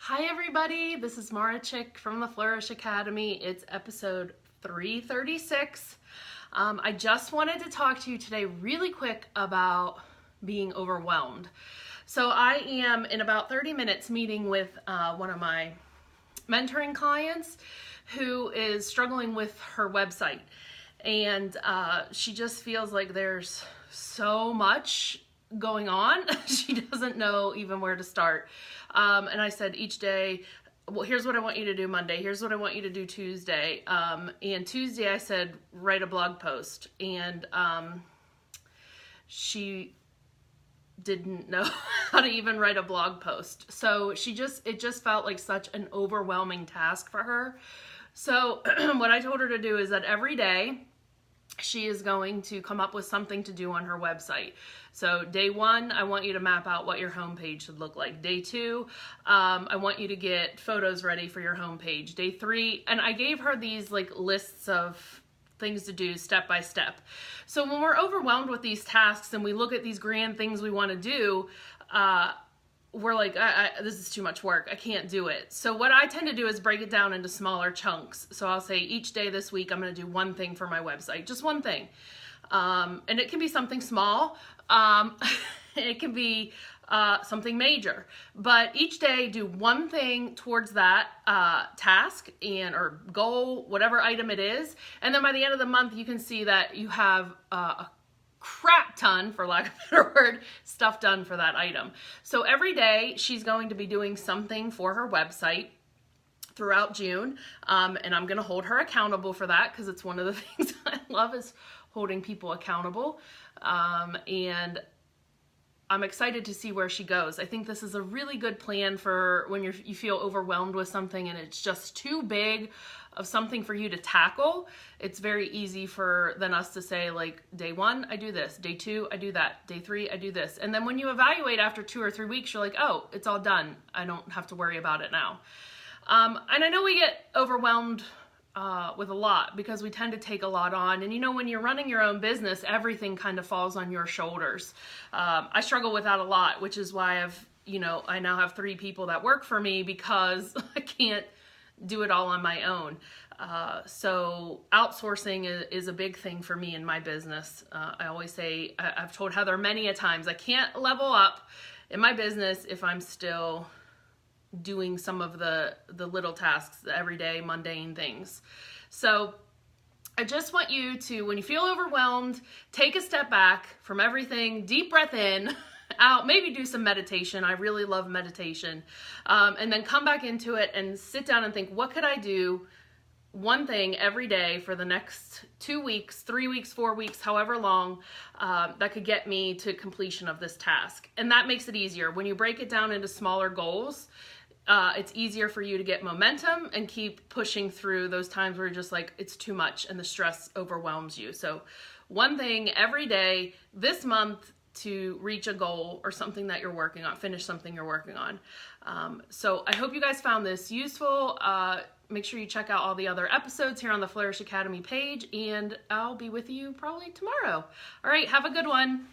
Hi everybody, this is Mara Chick from the Flourish Academy. It's episode 336. I just wanted to talk to you today really quick about being overwhelmed. So I am in about 30 minutes meeting with one of my mentoring clients who is struggling with her website. And she just feels like there's so much going on. She doesn't know even where to start. And I said each day, well, here's what I want you to do Monday. Here's what I want you to do Tuesday. And Tuesday I said, write a blog post. And she didn't know how to even write a blog post. So it just felt like such an overwhelming task for her. So what I told her to do is that every day she is going to come up with something to do on her website. So day one, I want you to map out what your homepage should look like. Day two, I want you to get photos ready for your homepage. Day three, and I gave her these like lists of things to do step by step. So when we're overwhelmed with these tasks and we look at these grand things we want to do, we're like, this is too much work. I can't do it. So what I tend to do is break it down into smaller chunks. So I'll say each day this week, I'm going to do one thing for my website, just one thing. And it can be something small. It can be something major, but each day do one thing towards that task or goal, whatever item it is. And then by the end of the month, you can see that you have a crap ton, for lack of a better word, stuff done for that item. So every day she's going to be doing something for her website throughout June. And I'm going to hold her accountable for that because it's one of the things I love is holding people accountable. And I'm excited to see where she goes. I think this is a really good plan for when you feel overwhelmed with something and it's just too big of something for you to tackle. It's very easy for us to say, like, day one, I do this. Day two, I do that. Day three, I do this. And then when you evaluate after 2 or 3 weeks, you're like, oh, it's all done. I don't have to worry about it now. And I know we get overwhelmed with a lot because we tend to take a lot on. And you know, when you're running your own business, everything kind of falls on your shoulders. I struggle with that a lot, which is why I now have 3 people that work for me because I can't do it all on my own. So outsourcing is a big thing for me in my business. I always say, I've told Heather many a times, I can't level up in my business if I'm still doing some of the little tasks, the everyday mundane things. So I just want you to, when you feel overwhelmed, take a step back from everything, deep breath in, out, maybe do some meditation. I really love meditation. And then come back into it and sit down and think, what could I do one thing every day for the next 2 weeks, 3 weeks, 4 weeks, however long, that could get me to completion of this task. And that makes it easier. When you break it down into smaller goals, it's easier for you to get momentum and keep pushing through those times where you're just like, it's too much and the stress overwhelms you. So one thing every day this month to reach a goal or something that you're working on, finish something you're working on. So I hope you guys found this useful. Make sure you check out all the other episodes here on the Flourish Academy page, and I'll be with you probably tomorrow. All right, have a good one.